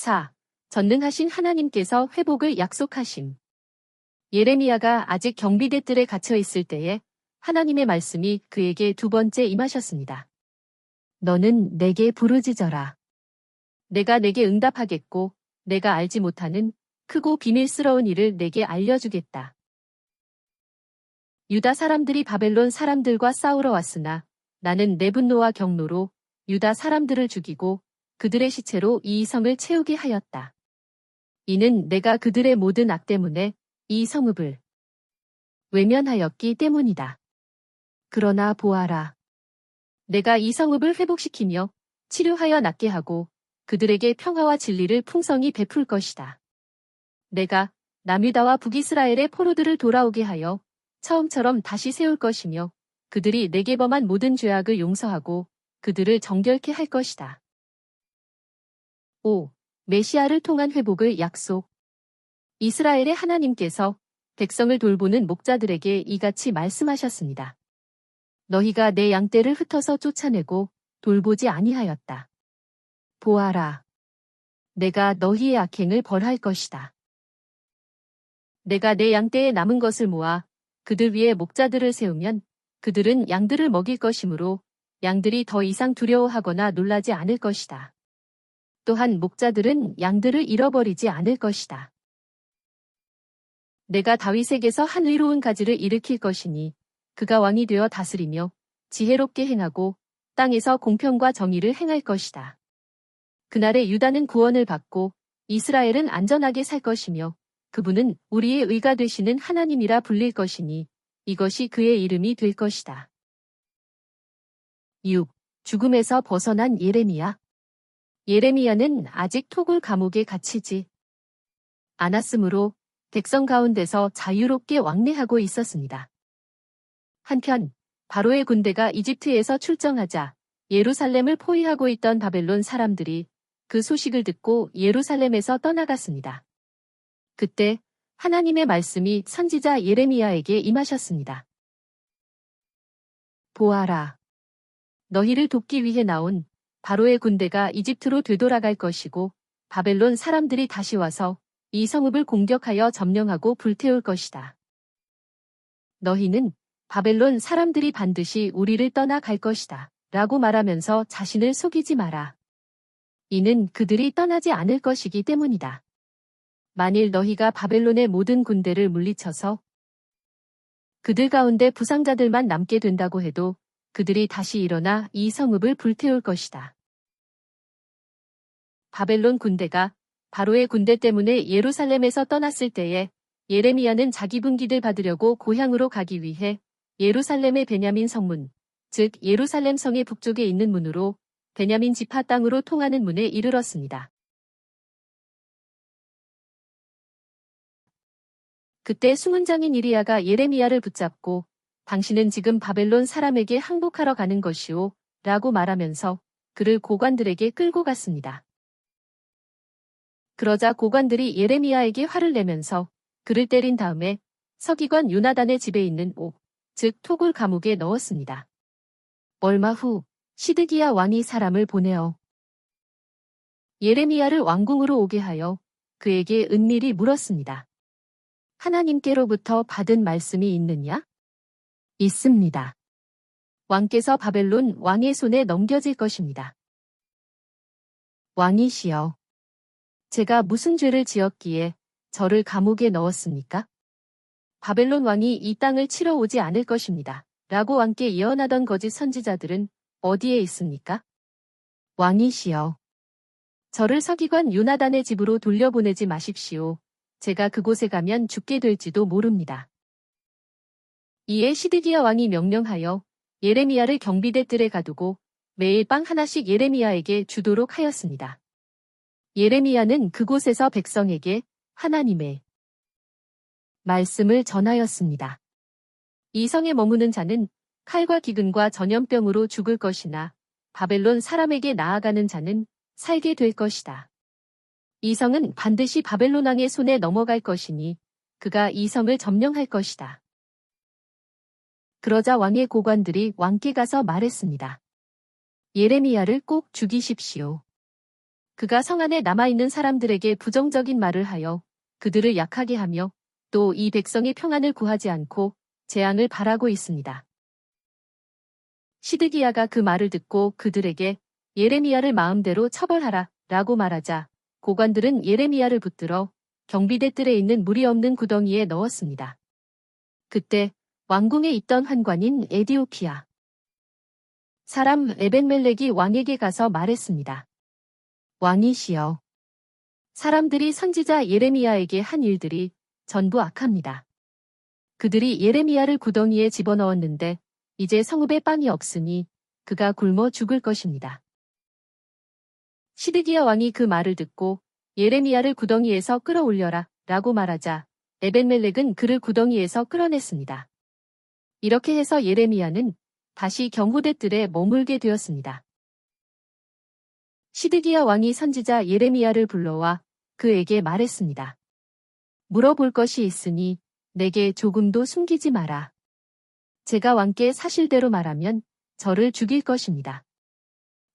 4. 전능하신 하나님께서 회복을 약속하심. 예레미야가 아직 경비대 뜰에 갇혀 있을 때에 하나님의 말씀이 그에게 두 번째 임하셨습니다. 너는 내게 부르짖어라. 내가 내게 응답하겠고 내가 알지 못하는 크고 비밀스러운 일을 내게 알려주겠다. 유다 사람들이 바벨론 사람들과 싸우러 왔으나 나는 내 분노와 경노로 유다 사람들을 죽이고 그들의 시체로 이 성을 채우게 하였다. 이는 내가 그들의 모든 악 때문에 이 성읍을 외면하였기 때문이다. 그러나 보아라. 내가 이 성읍을 회복시키며 치료하여 낫게 하고 그들에게 평화와 진리를 풍성히 베풀 것이다. 내가 남유다와 북이스라엘의 포로들을 돌아오게 하여 처음처럼 다시 세울 것이며 그들이 내게 범한 모든 죄악을 용서하고 그들을 정결케 할 것이다. 5. 메시아를 통한 회복을 약속. 이스라엘의 하나님께서 백성을 돌보는 목자들에게 이같이 말씀하셨습니다. 너희가 내 양떼를 흩어서 쫓아내고 돌보지 아니하였다. 보아라. 내가 너희의 악행을 벌할 것이다. 내가 내 양떼에 남은 것을 모아 그들 위에 목자들을 세우면 그들은 양들을 먹일 것이므로 양들이 더 이상 두려워하거나 놀라지 않을 것이다. 또한 목자들은 양들을 잃어버리지 않을 것이다. 내가 다윗에게서 한 의로운 가지를 일으킬 것이니 그가 왕이 되어 다스리며 지혜롭게 행하고 땅에서 공평과 정의를 행할 것이다. 그날에 유다는 구원을 받고 이스라엘은 안전하게 살 것이며 그분은 우리의 의가 되시는 하나님이라 불릴 것이니 이것이 그의 이름이 될 것이다. 6. 죽음에서 벗어난 예레미야. 예레미야는 아직 토굴 감옥에 갇히지 않았으므로 백성 가운데서 자유롭게 왕래하고 있었습니다. 한편 바로의 군대가 이집트에서 출정하자 예루살렘을 포위하고 있던 바벨론 사람들이 그 소식을 듣고 예루살렘에서 떠나갔습니다. 그때 하나님의 말씀이 선지자 예레미야에게 임하셨습니다. 보아라. 너희를 돕기 위해 나온 바로의 군대가 이집트로 되돌아갈 것이고 바벨론 사람들이 다시 와서 이 성읍을 공격하여 점령하고 불태울 것이다. 너희는 바벨론 사람들이 반드시 우리를 떠나갈 것이다. 라고 말하면서 자신을 속이지 마라. 이는 그들이 떠나지 않을 것이기 때문이다. 만일 너희가 바벨론의 모든 군대를 물리쳐서 그들 가운데 부상자들만 남게 된다고 해도 그들이 다시 일어나 이 성읍을 불태울 것이다. 바벨론 군대가 바로의 군대 때문에 예루살렘에서 떠났을 때에 예레미야는 자기 분기를 받으려고 고향으로 가기 위해 예루살렘의 베냐민 성문, 즉 예루살렘 성의 북쪽에 있는 문으로 베냐민 지파 땅으로 통하는 문에 이르렀습니다. 그때 수문장인 이리야가 예레미야를 붙잡고 당신은 지금 바벨론 사람에게 항복하러 가는 것이오 라고 말하면서 그를 고관들에게 끌고 갔습니다. 그러자 고관들이 예레미야에게 화를 내면서 그를 때린 다음에 서기관 요나단의 집에 있는 즉 토굴 감옥에 넣었습니다. 얼마 후 시드기야 왕이 사람을 보내어 예레미야를 왕궁으로 오게 하여 그에게 은밀히 물었습니다. 하나님께로부터 받은 말씀이 있느냐? 있습니다. 왕께서 바벨론 왕의 손에 넘겨질 것입니다. 왕이시여, 제가 무슨 죄를 지었기에 저를 감옥에 넣었습니까? 바벨론 왕이 이 땅을 치러 오지 않을 것입니다. 라고 왕께 예언하던 거짓 선지자들은 어디에 있습니까? 왕이시여, 저를 서기관 요나단의 집으로 돌려보내지 마십시오. 제가 그곳에 가면 죽게 될지도 모릅니다. 이에 시드기야 왕이 명령하여 예레미야를 경비대 뜰에 가두고 매일 빵 하나씩 예레미야에게 주도록 하였습니다. 예레미야는 그곳에서 백성에게 하나님의 말씀을 전하였습니다. 이 성에 머무는 자는 칼과 기근과 전염병으로 죽을 것이나 바벨론 사람에게 나아가는 자는 살게 될 것이다. 이 성은 반드시 바벨론 왕의 손에 넘어갈 것이니 그가 이 성을 점령할 것이다. 그러자 왕의 고관들이 왕께 가서 말했습니다. 예레미야를 꼭 죽이십시오. 그가 성 안에 남아있는 사람들에게 부정적인 말을 하여 그들을 약하게 하며 또 이 백성의 평안을 구하지 않고 재앙을 바라고 있습니다. 시드기야가 그 말을 듣고 그들에게 예레미야를 마음대로 처벌하라 라고 말하자 고관들은 예레미야를 붙들어 경비대 뜰에 있는 물이 없는 구덩이에 넣었습니다. 그때 왕궁에 있던 환관인 에디오키야 사람 에벤멜렉이 왕에게 가서 말했습니다. 왕이시여, 사람들이 선지자 예레미야에게 한 일들이 전부 악합니다. 그들이 예레미야를 구덩이에 집어넣었는데 이제 성읍에 빵이 없으니 그가 굶어 죽을 것입니다. 시드기야 왕이 그 말을 듣고 예레미야를 구덩이에서 끌어올려라 라고 말하자 에벤멜렉은 그를 구덩이에서 끌어냈습니다. 이렇게 해서 예레미야는 다시 경호대 뜰에 머물게 되었습니다. 시드기야 왕이 선지자 예레미야를 불러와 그에게 말했습니다. 물어볼 것이 있으니 내게 조금도 숨기지 마라. 제가 왕께 사실대로 말하면 저를 죽일 것입니다.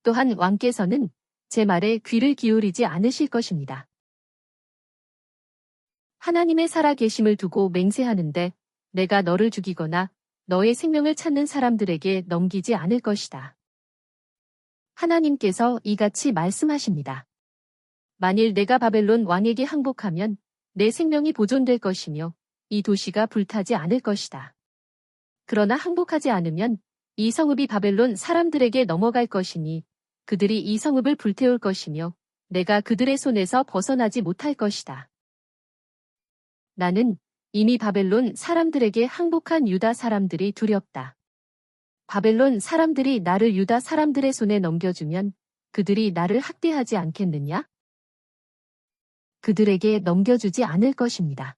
또한 왕께서는 제 말에 귀를 기울이지 않으실 것입니다. 하나님의 살아계심을 두고 맹세하는데 내가 너를 죽이거나 너의 생명을 찾는 사람들에게 넘기지 않을 것이다. 하나님께서 이같이 말씀하십니다. 만일 내가 바벨론 왕에게 항복하면 내 생명이 보존될 것이며 이 도시가 불타지 않을 것이다. 그러나 항복하지 않으면 이 성읍이 바벨론 사람들에게 넘어갈 것이니 그들이 이 성읍을 불태울 것이며 내가 그들의 손에서 벗어나지 못할 것이다. 나는 이미 바벨론 사람들에게 항복한 유다 사람들이 두렵다. 바벨론 사람들이 나를 유다 사람들의 손에 넘겨주면 그들이 나를 학대하지 않겠느냐? 그들에게 넘겨주지 않을 것입니다.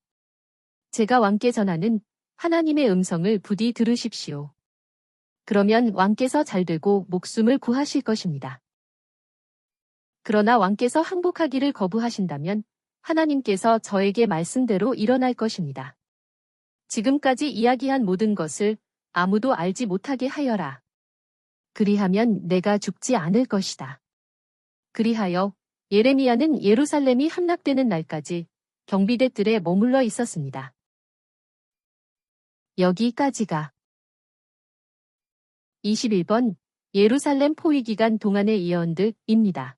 제가 왕께 전하는 하나님의 음성을 부디 들으십시오. 그러면 왕께서 잘되고 목숨을 구하실 것입니다. 그러나 왕께서 항복하기를 거부하신다면 하나님께서 저에게 말씀대로 일어날 것입니다. 지금까지 이야기한 모든 것을 아무도 알지 못하게 하여라. 그리하면 내가 죽지 않을 것이다. 그리하여 예레미야는 예루살렘이 함락되는 날까지 경비대 뜰에 머물러 있었습니다. 여기까지가 21번 예루살렘 포위 기간 동안의 예언들입니다.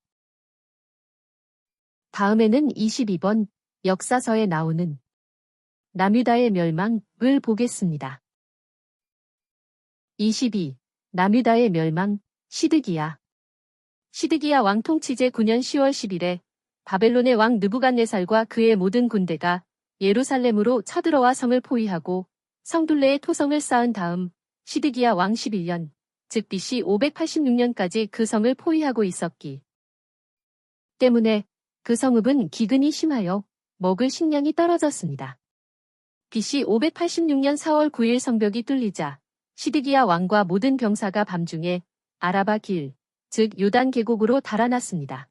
다음에는 22번 역사서에 나오는 남유다의 멸망을 보겠습니다. 22. 남유다의 멸망, 시드기야. 시드기야 왕 통치 제 9년 10월 10일에 바벨론의 왕 느부갓네살과 그의 모든 군대가 예루살렘으로 쳐들어와 성을 포위하고 성둘레에 토성을 쌓은 다음 시드기야 왕 11년, 즉 BC 586년까지 그 성을 포위하고 있었기 때문에 그 성읍은 기근이 심하여 먹을 식량이 떨어졌습니다. BC 586년 4월 9일 성벽이 뚫리자 시드기야 왕과 모든 병사가 밤중에 아라바 길, 즉 요단 계곡으로 달아났습니다.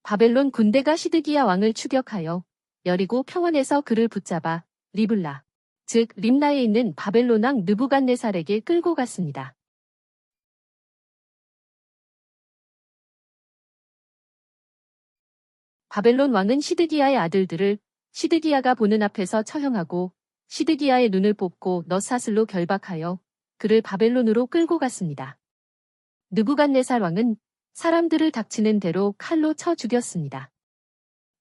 바벨론 군대가 시드기야 왕을 추격하여 여리고 평원에서 그를 붙잡아 리블라, 즉 림라에 있는 바벨론 왕 느부갓네살에게 끌고 갔습니다. 바벨론 왕은 시드기야의 아들들을 시드기야가 보는 앞에서 처형하고 시드기야의 눈을 뽑고 넛사슬로 결박하여 그를 바벨론으로 끌고 갔습니다. 느부갓네살 왕은 사람들을 닥치는 대로 칼로 쳐 죽였습니다.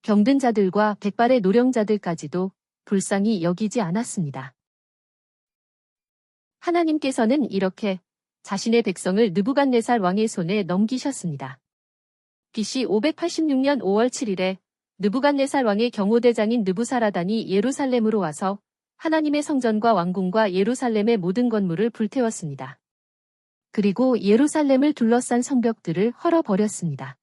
병든 자들과 백발의 노령자들까지도 불쌍히 여기지 않았습니다. 하나님께서는 이렇게 자신의 백성을 느부갓네살 왕의 손에 넘기셨습니다. BC 586년 5월 7일에 느부갓네살 왕의 경호대장인 느부사라단이 예루살렘으로 와서 하나님의 성전과 왕궁과 예루살렘의 모든 건물을 불태웠습니다. 그리고 예루살렘을 둘러싼 성벽들을 헐어버렸습니다.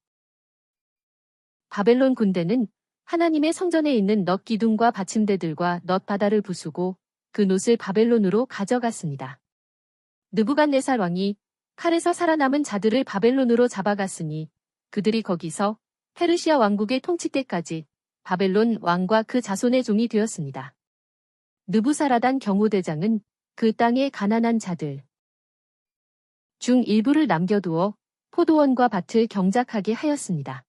바벨론 군대는 하나님의 성전에 있는 넛 기둥과 받침대들과 넛 바다를 부수고 그 놋을 바벨론으로 가져갔습니다. 느부갓네살 왕이 칼에서 살아남은 자들을 바벨론으로 잡아갔으니 그들이 거기서 페르시아 왕국의 통치 때까지 바벨론 왕과 그 자손의 종이 되었습니다. 느부사라단 경호대장은 그 땅의 가난한 자들, 중 일부를 남겨두어 포도원과 밭을 경작하게 하였습니다.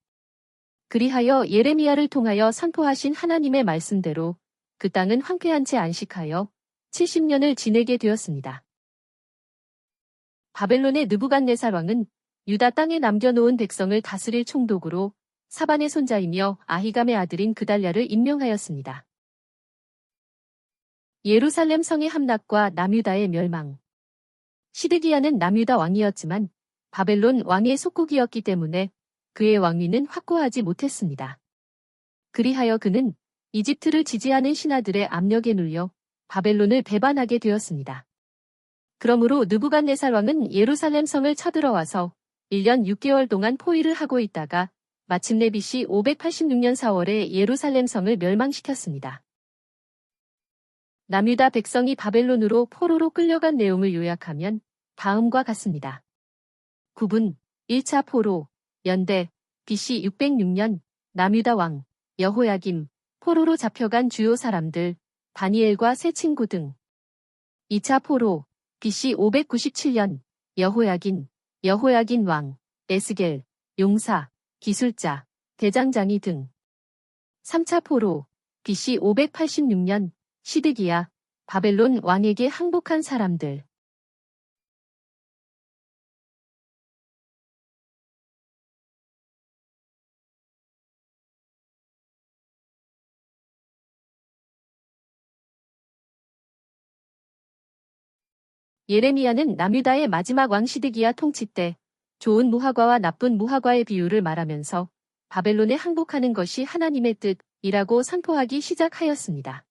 그리하여 예레미야를 통하여 선포하신 하나님의 말씀대로 그 땅은 황폐한 채 안식하여 70년을 지내게 되었습니다. 바벨론의 느부갓네살 왕은 유다 땅에 남겨놓은 백성을 다스릴 총독으로 사반의 손자이며 아히감의 아들인 그달랴를 임명하였습니다. 예루살렘 성의 함락과 남유다의 멸망. 시드기야는 남유다 왕이었지만 바벨론 왕의 속국이었기 때문에 그의 왕위는 확고하지 못했습니다. 그리하여 그는 이집트를 지지하는 신하들의 압력에 눌려 바벨론을 배반하게 되었습니다. 그러므로 느부갓네살 왕은 예루살렘 성을 쳐들어와서 1년 6개월 동안 포위를 하고 있다가 마침내 BC 586년 4월에 예루살렘 성을 멸망시켰습니다. 남유다 백성이 바벨론으로 포로로 끌려간 내용을 요약하면 다음과 같습니다. 9분 1차 포로 연대 BC 606년 남유다 왕 여호야김 포로로 잡혀간 주요 사람들 다니엘과 세 친구 등 2차 포로 BC 597년 여호야긴 왕 에스겔 용사 기술자 대장장이 등 3차 포로 BC 586년 시드기야 바벨론 왕에게 항복한 사람들. 예레미야는 남유다의 마지막 왕 시드기야 통치 때 좋은 무화과와 나쁜 무화과의 비유를 말하면서 바벨론에 항복하는 것이 하나님의 뜻이라고 선포하기 시작하였습니다.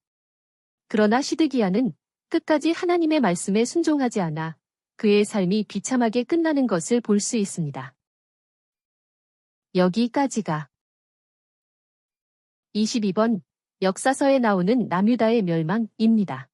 그러나 시드기야는 끝까지 하나님의 말씀에 순종하지 않아 그의 삶이 비참하게 끝나는 것을 볼 수 있습니다. 여기까지가 22번 역사서에 나오는 남유다의 멸망입니다.